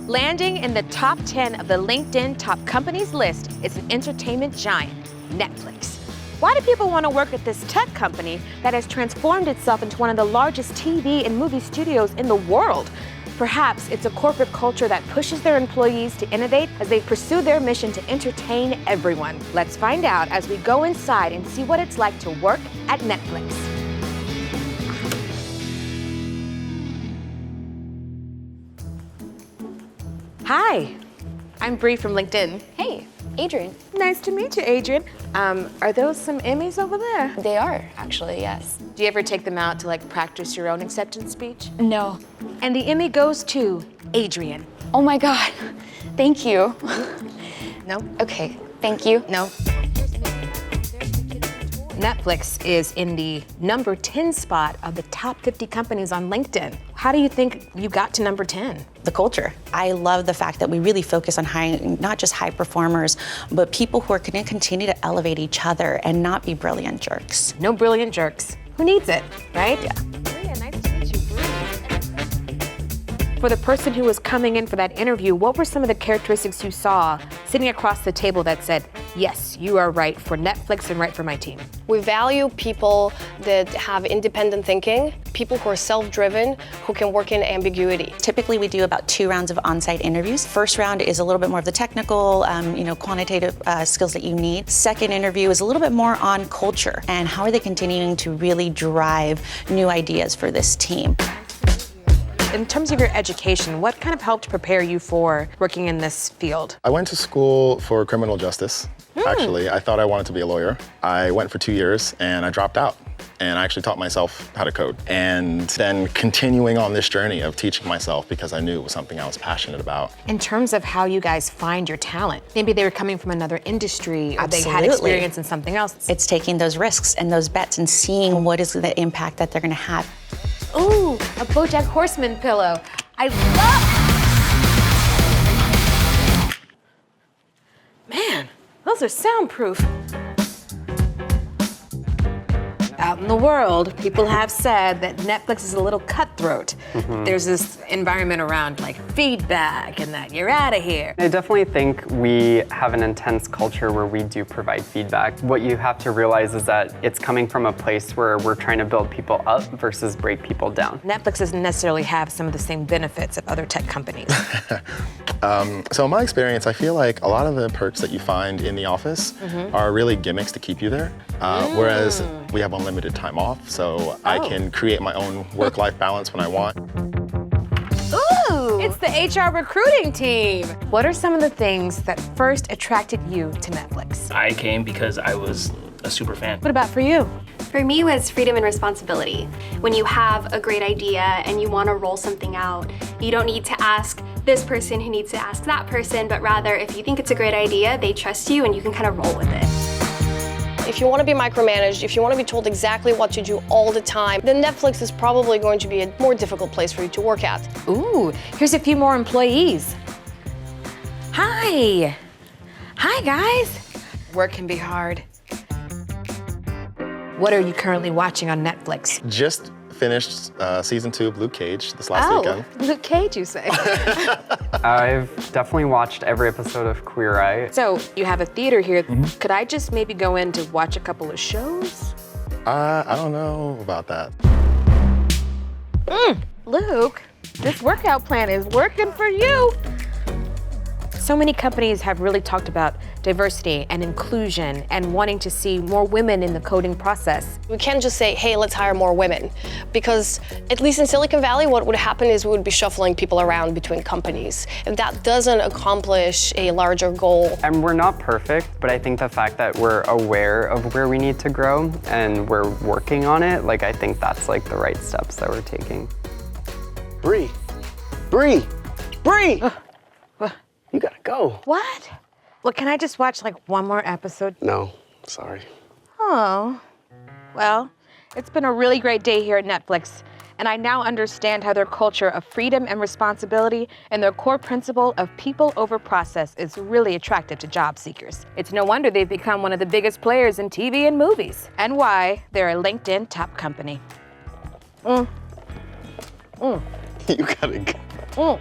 Landing in the top 10 of the LinkedIn top companies list is an entertainment giant, Netflix. Why do people want to work at this tech company that has transformed itself into one of the largest TV and movie studios in the world? Perhaps it's a corporate culture that pushes their employees to innovate as they pursue their mission to entertain everyone. Let's find out as we go inside and see what it's like to work at Netflix. Hi, I'm Bree from LinkedIn. Hey, Adrian. Nice to meet you, Adrian. Are those some Emmys over there? They are, actually, yes. Do you ever take them out to practice your own acceptance speech? No. And the Emmy goes to Adrian. Oh my God, thank you. No? Okay, thank you. No. Netflix is in the number 10 spot of the top 50 companies on LinkedIn. How do you think you got to number 10? The culture. I love the fact that we really focus on hiring not just high performers, but people who are going to continue to elevate each other and not be brilliant jerks. No brilliant jerks. Who needs it, right? Yeah. Maria, nice to meet you, Bree. For the person who was coming in for that interview, what were some of the characteristics you saw sitting across the table that said, yes, you are right for Netflix and right for my team? We value people that have independent thinking, people who are self-driven, who can work in ambiguity. Typically, we do about 2 rounds of on-site interviews. First round is a little bit more of the technical, quantitative skills that you need. Second interview is a little bit more on culture and how are they continuing to really drive new ideas for this team. In terms of your education, what kind of helped prepare you for working in this field? I went to school for criminal justice, actually. I thought I wanted to be a lawyer. I went for 2 years and I dropped out. And I actually taught myself how to code. And then continuing on this journey of teaching myself because I knew it was something I was passionate about. In terms of how you guys find your talent, maybe they were coming from another industry or they had Absolutely. experience in something else. It's taking those risks and those bets and seeing what is the impact that they're going to have. Ooh, a BoJack Horseman pillow. I love. Man, those are soundproof. Out in the world, people have said that Netflix is a little cutthroat. There's this environment around feedback and that you're out of here. I definitely think we have an intense culture where we do provide feedback. What you have to realize is that it's coming from a place where we're trying to build people up versus break people down. Netflix doesn't necessarily have some of the same benefits of other tech companies. So in my experience, I feel like a lot of the perks that you find in the office are really gimmicks to keep you there. Whereas we have unlimited time off, so I can create my own work-life balance when I want. Ooh, it's the HR recruiting team. What are some of the things that first attracted you to Netflix? I came because I was a super fan. What about for you? For me, it was freedom and responsibility. When you have a great idea and you want to roll something out, you don't need to ask this person who needs to ask that person, but rather if you think it's a great idea, they trust you and you can kind of roll with it. If you want to be micromanaged, if you want to be told exactly what to do all the time, then Netflix is probably going to be a more difficult place for you to work at. Ooh, here's a few more employees. Hi. Hi, guys. Work can be hard. What are you currently watching on Netflix? Just finished season 2 of Luke Cage this last weekend. Luke Cage, you say? I've definitely watched every episode of Queer Eye. So you have a theater here. Could I just maybe go in to watch a couple of shows? I don't know about that. Luke, this workout plan is working for you. So many companies have really talked about diversity and inclusion and wanting to see more women in the coding process. We can't just say, hey, let's hire more women. Because at least in Silicon Valley, what would happen is we would be shuffling people around between companies. And that doesn't accomplish a larger goal. And we're not perfect, but I think the fact that we're aware of where we need to grow and we're working on it, I think that's the right steps that we're taking. Bree! Bree! Bree! You gotta go. What? Well, can I just watch one more episode? No, sorry. Oh, well, it's been a really great day here at Netflix, and I now understand how their culture of freedom and responsibility and their core principle of people over process is really attractive to job seekers. It's no wonder they've become one of the biggest players in TV and movies, and why they're a LinkedIn top company. You gotta go.